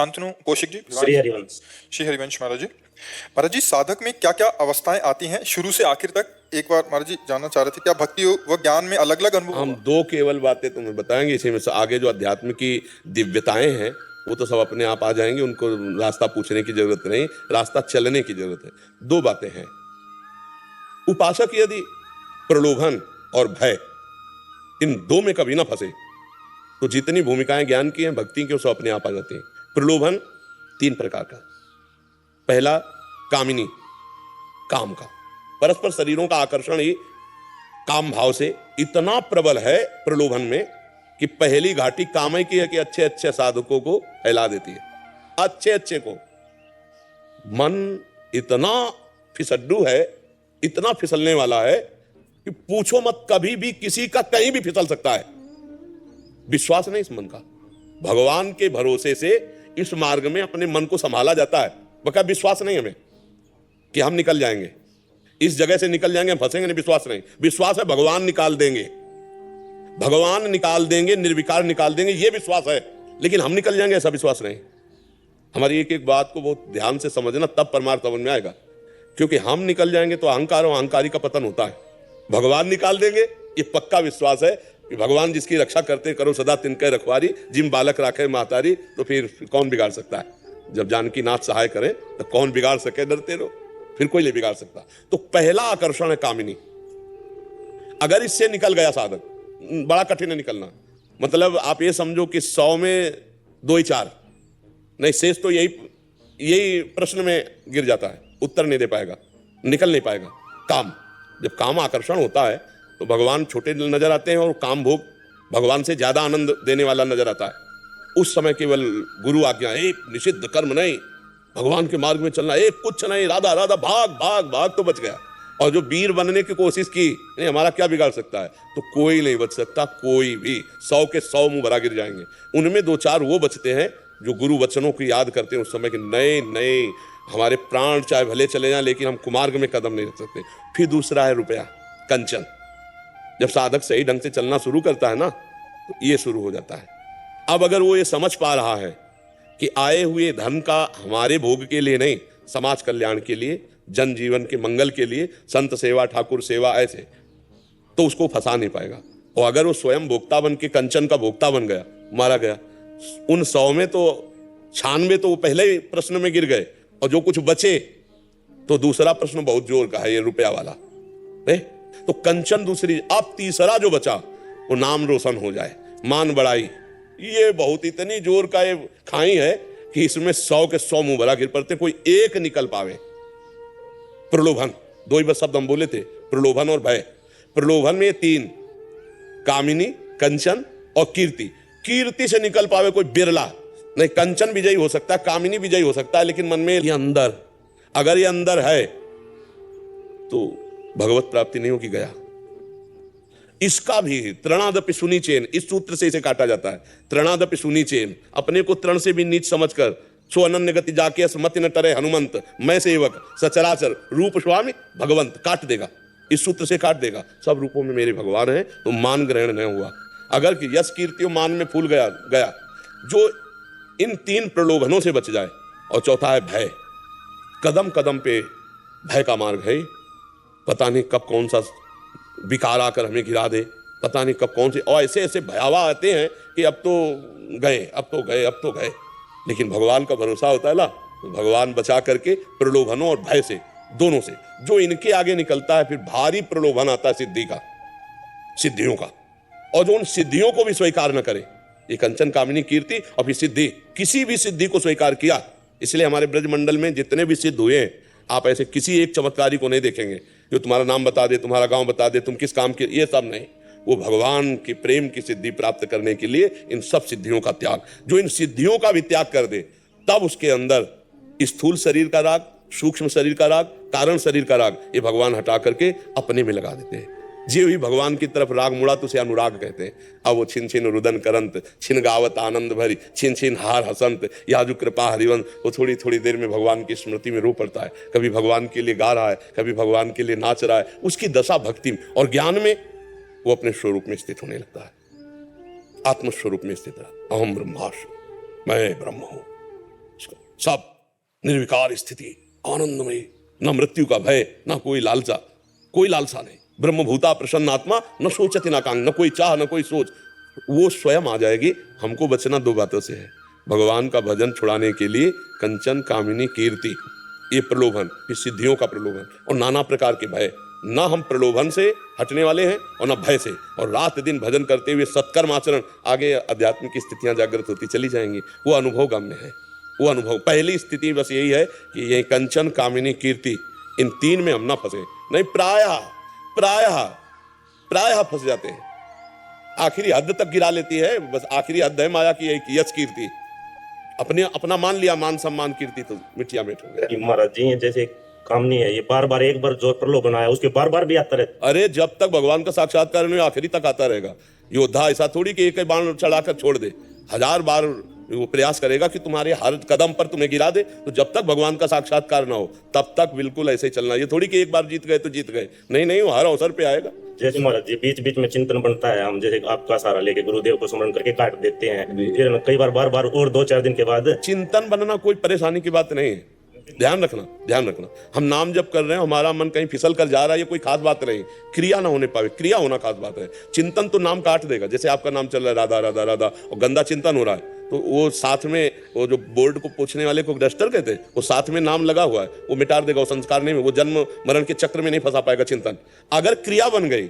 शांतनु कौशिक जी। श्री हरिवंश। श्री हरिवंश महाराज जी। महाराज जी, साधक में क्या क्या अवस्थाएं आती हैं शुरू से आखिर तक, एक बार महाराज जी जानना चाह रहे थे। क्या भक्ति व ज्ञान में अलग अलग अनुभव? हम दो केवल बातें तुम्हें बताएंगे, इसी में से आगे जो अध्यात्म की दिव्यताएं हैं वो तो सब अपने आप आ जाएंगे, उनको रास्ता पूछने की जरूरत नहीं, रास्ता चलने की जरूरत है। दो बातें हैं। उपासक यदि प्रलोभन और भय इन दो में कभी ना फंसे तो जितनी भूमिकाएं ज्ञान की हैं, भक्ति की, वो सब अपने आप आ जाती हैं। प्रलोभन तीन प्रकार का। पहला कामिनी, काम का, परस्पर शरीरों का आकर्षण ही काम भाव से इतना प्रबल है प्रलोभन में कि पहली घाटी काम की है कि अच्छे अच्छे साधकों को फैला देती है। अच्छे अच्छे को मन इतना फिसड्डू है, इतना फिसलने वाला है कि पूछो मत, कभी भी किसी का कहीं भी फिसल सकता है। विश्वास नहीं इस मन का। भगवान के भरोसे से इस मार्ग में अपने मन को संभाला जाता है। बका विश्वास नहीं हमें कि हम निकल जाएंगे, इस जगह से निकल जाएंगे, हम फंसेंगे नहीं, विश्वास नहीं। विश्वास है भगवान निकाल देंगे, भगवान निकाल देंगे, निर्विकार निकाल देंगे, ये विश्वास है। लेकिन हम निकल जाएंगे, ऐसा विश्वास नहीं। हमारी एक एक बात को बहुत ध्यान से समझना, तब परमार्थ समझ में आएगा। क्योंकि हम निकल जाएंगे तो अहंकार और अहंकारी का पतन होता है। भगवान निकाल देंगे, ये पक्का विश्वास है कि भगवान जिसकी रक्षा करते करो सदा तिनके रखवारी, जिम बालक राखे महतारी। तो फिर कौन बिगाड़ सकता है? जब जानकी नाथ सहाय करे तो कौन बिगाड़ सके? डरते रहो, फिर कोई नहीं बिगाड़ सकता। तो पहला आकर्षण है कामिनी। अगर इससे निकल गया साधक, बड़ा कठिन है निकलना। मतलब आप ये समझो कि 100 में 2 ही 4 नहीं, शेष तो यही प्रश्न में गिर जाता है, उत्तर नहीं दे पाएगा, निकल नहीं पाएगा। काम, जब काम आकर्षण होता है तो भगवान छोटे नजर आते हैं और काम भोग भगवान से ज्यादा आनंद देने वाला नजर आता है। उस समय केवल गुरु आज्ञा, एक निषिद्ध कर्म नहीं, भगवान के मार्ग में चलना, एक कुछ नहीं, राधा राधा भाग भाग भाग, तो बच गया। और जो वीर बनने की कोशिश की, नहीं हमारा क्या बिगाड़ सकता है, तो कोई नहीं बच सकता, कोई भी। 100 के 100 मुंह भरा गिर जाएंगे। उनमें 2-4 वो बचते हैं जो गुरु वचनों को याद करते हैं उस समय कि नहीं नहीं, हमारे प्राण चाहे भले चले जाएं लेकिन हम कुमार्ग में कदम नहीं रख सकते। फिर दूसरा है रुपया, कंचन। जब साधक सही ढंग से चलना शुरू करता है ना, तो ये शुरू हो जाता है। अब अगर वो ये समझ पा रहा है कि आए हुए धन का हमारे भोग के लिए नहीं, समाज कल्याण के लिए, जन जीवन के मंगल के लिए, संत सेवा, ठाकुर सेवा, ऐसे, तो उसको फंसा नहीं पाएगा। और अगर वो स्वयं भोक्ता बन के कंचन का भोक्ता बन गया, मारा गया, उन 100 में तो 96 तो वो पहले ही प्रश्न में गिर गए, और जो कुछ बचे तो दूसरा प्रश्न बहुत जोर का है, ये रुपया वाला। तो कंचन दूसरी। अब तीसरा जो बचा वो नाम रोशन हो जाए, मान बढ़ाई। ये बहुत इतनी जोर का ये खाई है कि इसमें 100 के 100 मुंह भरा गिर पड़ते, कोई एक निकल पावे। प्रलोभन, 2 ही बस शब्द हम बोले थे, प्रलोभन और भय। प्रलोभन में 3, कामिनी, कंचन और कीर्ति। कीर्ति से निकल पावे कोई बिरला नहीं। कंचन विजयी हो सकता है, कामिनी विजयी हो सकता है, लेकिन मन में ये अंदर, अगर ये अंदर है तो भगवत प्राप्ति नहीं होगी, गया। इसका भी तृणादपि सुनीचेन, इस सूत्र से इसे काटा जाता है। तृणादपि सुनीचेन, अपने को तृण से भी नीच समझकर, सो अनन्य गति जाके मति न टरे हनुमंत, मैं सेवक सचराचर रूप स्वामी भगवंत, काट देगा, इस सूत्र से काट देगा। सब रूपों में मेरे भगवान है, तो मान ग्रहण नहीं हुआ। अगर कि यश कीर्ति मान में फूल गया, जो इन 3 प्रलोभनों से बच जाए। और चौथा है भय। कदम कदम पे भय का मार्ग है। पता नहीं कब कौन सा विकार आकर हमें गिरा दे, पता नहीं कब कौन से, और ऐसे ऐसे भयावह आते हैं कि अब तो गए, अब तो गए, अब तो गए। लेकिन भगवान का भरोसा होता है ना, तो भगवान बचा करके प्रलोभनों और भय से, दोनों से। जो इनके आगे निकलता है, फिर भारी प्रलोभन आता है सिद्धि का, सिद्धियों का। और जो उन सिद्धियों को भी स्वीकार न करे, ये कंचन, कामिनी, कीर्ति और फिर सिद्धि, किसी भी सिद्धि को स्वीकार किया। इसलिए हमारे ब्रजमंडल में जितने भी सिद्ध हुए हैं, आप ऐसे किसी एक चमत्कारी को नहीं देखेंगे जो तुम्हारा नाम बता दे, तुम्हारा गांव बता दे, तुम किस काम के, ये सब नहीं। वो भगवान के प्रेम की सिद्धि प्राप्त करने के लिए इन सब सिद्धियों का त्याग, जो इन सिद्धियों का भी त्याग कर दे, तब उसके अंदर स्थूल शरीर का राग, सूक्ष्म शरीर का राग, कारण शरीर का राग, ये भगवान हटा करके अपने में लगा देते हैं। जे भी भगवान की तरफ राग मुड़ा तो उसे अनुराग कहते हैं। अब वो छिन छिन रुदन करंत, छिन गावत आनंद भरी, छिन छिन हार हसंत, याजु कृपा हरिवंश। वो थोड़ी थोड़ी देर में भगवान की स्मृति में रो पड़ता है। कभी भगवान के लिए गा रहा है, कभी भगवान के लिए नाच रहा है। उसकी दशा भक्ति और ज्ञान में वो अपने स्वरूप में स्थित होने लगता है, आत्मस्वरूप में स्थित रहा। अहम ब्रह्मास्मि, मैं ब्रह्म हूं। सब निर्विकार स्थिति, आनंदमय, न मृत्यु का भय, न कोई लालसा नहीं। ब्रह्मभूता प्रसन्नात्मा, न सोचति न कांग, न कोई चाह न कोई सोच, वो स्वयं आ जाएगी। हमको बचना दो बातों से है, भगवान का भजन छुड़ाने के लिए कंचन कामिनी कीर्ति, ये प्रलोभन, ये सिद्धियों का प्रलोभन और नाना प्रकार के भय। ना हम प्रलोभन से हटने वाले हैं और ना भय से, और रात दिन भजन करते हुए सत्कर्म आचरण, आगे आध्यात्म की स्थितियां जागृत होती चली जाएंगी। वो अनुभव गम्य है, वो अनुभव। पहली स्थिति बस यही है कि ये कंचन कामिनी कीर्ति, इन तीन में हम ना फंसे। नहीं, प्रायः फंस जाते हैं, आखिरी हद तक गिरा लेती है। बस आखिरी हद है माया की, एक यश कीर्ति, अपना मान लिया, मान सम्मान कीर्ति, तो मिठिया मिठ हो गया। महाराज जी जैसे काम नहीं है, ये बार बार एक बार जो प्रलोभन आया उसके बार बार भी आता रहता। अरे जब तक भगवान का साक्षात्कार नहीं, आखिरी तक आता रहेगा। योद्धा ऐसा थोड़ी कि एक ही बाण चढ़ाकर छोड़ दे, 1000 बार वो प्रयास करेगा कि तुम्हारे हर कदम पर तुम्हें गिरा दे। तो जब तक भगवान का साक्षात्कार ना हो तब तक बिल्कुल ऐसे ही चलना। ये थोड़ी कि एक बार जीत गए तो जीत गए, नहीं, वो हर अवसर पे आएगा। जैसे महाराज जी बीच बीच में चिंतन बनता है, हम जैसे आपका सहारा लेके गुरुदेव को स्मरण करके काट देते हैं, फिर कई बार बार और 2-4 दिन के बाद चिंतन बनना कोई परेशानी की बात नहीं है। ध्यान रखना, हम नाम जब कर रहे हैं, हमारा मन कहीं फिसल कर जा रहा है, ये कोई खास बात नहीं। क्रिया ना होने पावे, क्रिया होना खास बात है। चिंतन तो नाम काट देगा। जैसे आपका नाम चल रहा है राधा राधा राधा, और गंदा चिंतन हो रहा है, तो वो साथ में वो जो बोर्ड को पोंछने वाले को डस्टर कहते हैं, वो साथ में नाम लगा हुआ है, वो मिटा देगा। वो संस्कार नहीं, वो जन्म मरण के चक्र में नहीं फंसा पाएगा चिंतन। अगर क्रिया बन गई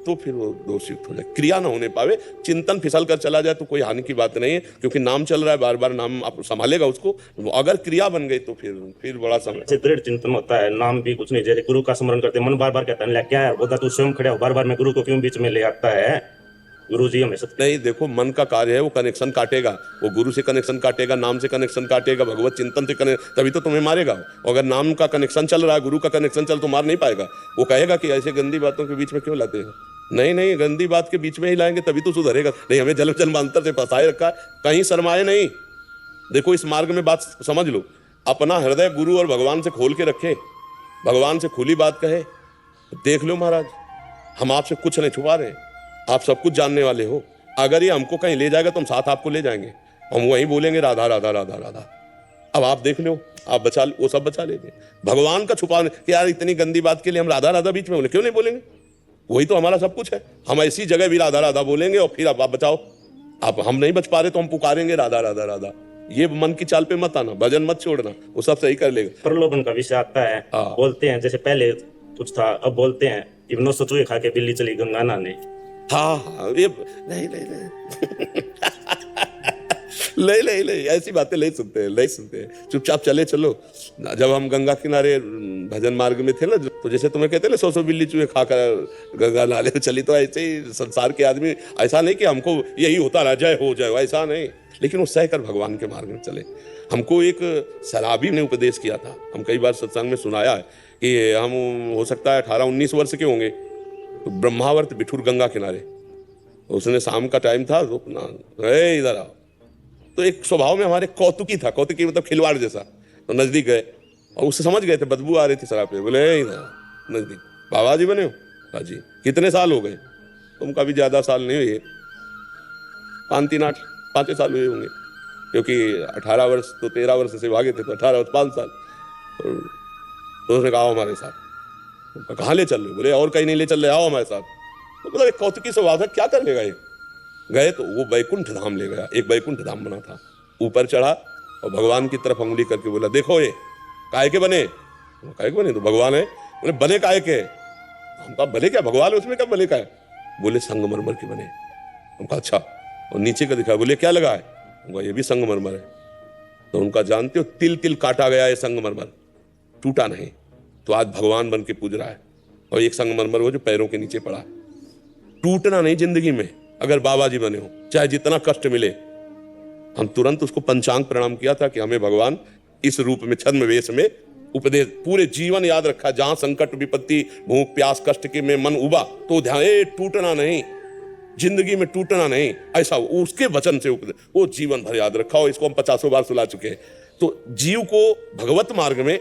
तो फिर वो दोषयुक्त हो जाए। क्रिया ना होने पावे, चिंतन फिसल कर चला जाए तो कोई हानि की बात नहीं है, क्योंकि नाम चल रहा है, बार बार नाम आप संभालेगा उसको। अगर क्रिया बन गई तो फिर बड़ा समय दृढ़ चिंतन होता है। नाम भी कुछ नहीं, जैसे गुरु का स्मरण करते मन बार बार कहता है क्या है, बोलता तू स्वयं खड़ा हो, बार बार मैं गुरु को क्यों बीच में ले आता है। गुरु जी हमें सत्य नहीं, देखो मन का कार्य है, वो कनेक्शन काटेगा, वो गुरु से कनेक्शन काटेगा, नाम से कनेक्शन काटेगा, भगवत चिंतन से कनेक्शन, तभी तो तुम्हें मारेगा। अगर नाम का कनेक्शन चल रहा है, गुरु का कनेक्शन चल, तो मार नहीं पाएगा। वो कहेगा कि ऐसे गंदी बातों के बीच में क्यों लाते हो। नहीं, गंदी बात के बीच में ही लाएंगे तभी तो सुधरेगा। नहीं, हमें जन्म जन्मांतर से फंसाए रखा है, कहीं शर्माए नहीं। देखो इस मार्ग में बात समझ लो, अपना हृदय गुरु और भगवान से खोल के रखे, भगवान से खुली बात कहे। देख लो महाराज, हम आपसे कुछ नहीं छुपा रहे, आप सब कुछ जानने वाले हो। अगर ये हमको कहीं ले जाएगा तो हम साथ आपको ले जाएंगे, हम वहीं बोलेंगे राधा राधा राधा राधा। अब आप देख लो, आप वो सब बचा लेंगे। भगवान का छुपाने कि यार इतनी गंदी बात के लिए हम राधा राधा बीच में बोले, क्यों नहीं बोलेंगे? वही तो हमारा सब कुछ है। हम ऐसी जगह भी राधा राधा बोलेंगे और फिर आप बचाओ। आप हम नहीं बच पा रहे तो हम पुकारेंगे राधा राधा राधा। ये मन की चाल पे मत आना, भजन मत छोड़ना, वो सब सही कर लेगा। प्रलोभन का विषय आता है, बोलते हैं जैसे पहले कुछ था, अब बोलते हैं कि 900 चूहे खा के बिल्ली चली गंगा नहाने। हाँ, ये नहीं नहीं, ऐसी बातें नहीं सुनते हैं। चुपचाप चले चलो। जब हम गंगा किनारे भजन मार्ग में थे ना, तो जैसे तुम्हें कहते ना 100 बिल्ली चूहे खाकर गंगा नाले में चली, तो ऐसे ही संसार के आदमी, ऐसा नहीं कि हमको यही होता रहा जय हो जाए, ऐसा नहीं, लेकिन वो सह कर भगवान के मार्ग में चले। हमको एक शराबी ने उपदेश किया था, हम कई बार सत्संग में सुनाया है कि हम हो सकता है 18-19 वर्ष के होंगे, तो ब्रह्मावर्त बिठूर गंगा किनारे, उसने शाम का टाइम था, तो इधर आओ। तो एक स्वभाव में हमारे कौतुकी था, कौतुकी मतलब खिलवाड़ जैसा। तो नजदीक गए और उससे समझ गए थे बदबू आ रही थी शराब पे। बोले इधर नजदीक, बाबा जी बने हो? हाँ जी। कितने साल हो गए? तुम कभी ज्यादा साल नहीं हुए, 5 साल हुए होंगे, क्योंकि 18 वर्ष तो 13 वर्ष से भागे थे, तो 18 वर्ष 5 साल। तो उसने कहा हमारे साथ। कहाँ ले चल रहे? बोले और कहीं नहीं ले चल रहे, आओ हमारे साथ। तो मतलब एक कौतुकी स्वभाव था, क्या कर लेगा ये। गए तो वो बैकुंठ धाम ले गया, एक बैकुंठ धाम बना था। ऊपर चढ़ा और भगवान की तरफ उंगली करके बोला, देखो ये काहे के बने? काहे के बने? तो भगवान है। बोले बने काहे के? हम कहा भले क्या भगवान है उसमें, क्या भले का है? बोले संगमरमर के बने। हम कहा अच्छा। और नीचे का दिखा, बोले क्या लगा है? हम कहा ये भी संगमरमर है। तो उनका जानते हो, तिल तिल काटा गया है संगमरमर, टूटा नहीं। तो आज भगवान बन के पूज रहा है। और एक संगमरमर वो जो पैरों के नीचे पड़ा है, टूटना नहीं जिंदगी में। अगर बाबा जी बने हो, चाहे जितना कष्ट मिले। हम तुरंत उसको पंचांग प्रणाम किया था कि हमें भगवान इस रूप में छद्म वेश में उपदेश, पूरे जीवन याद रखा। जहां संकट विपत्ति भूख प्यास कष्ट के में मन उबा, तो ध्यान टूटना नहीं, जिंदगी में टूटना नहीं, ऐसा उसके वचन से उपदेश, वो जीवन भर याद रखा। और इसको हम 50 बार सुला चुके हैं। तो जीव को भगवत मार्ग में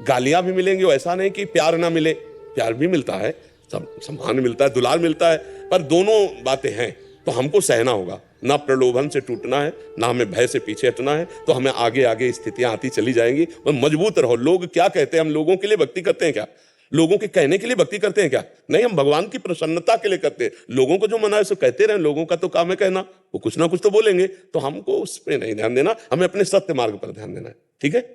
गालियां भी मिलेंगी, ऐसा नहीं कि प्यार ना मिले, प्यार भी मिलता है, सब सम्मान मिलता है, दुलार मिलता है, पर दोनों बातें हैं, तो हमको सहना होगा। ना प्रलोभन से टूटना है, ना हमें भय से पीछे हटना है। तो हमें आगे आगे स्थितियां आती चली जाएंगी और मजबूत रहो। लोग क्या कहते हैं, हम लोगों के लिए भक्ति करते हैं क्या? लोगों के कहने के लिए भक्ति करते हैं क्या? नहीं, हम भगवान की प्रसन्नता के लिए करते हैं। लोगों को जो मना है सो कहते रहे, लोगों का तो काम है कहना, वो कुछ ना कुछ तो बोलेंगे। तो हमको उस पर नहीं ध्यान देना, हमें अपने सत्य मार्ग पर ध्यान देना है। ठीक है।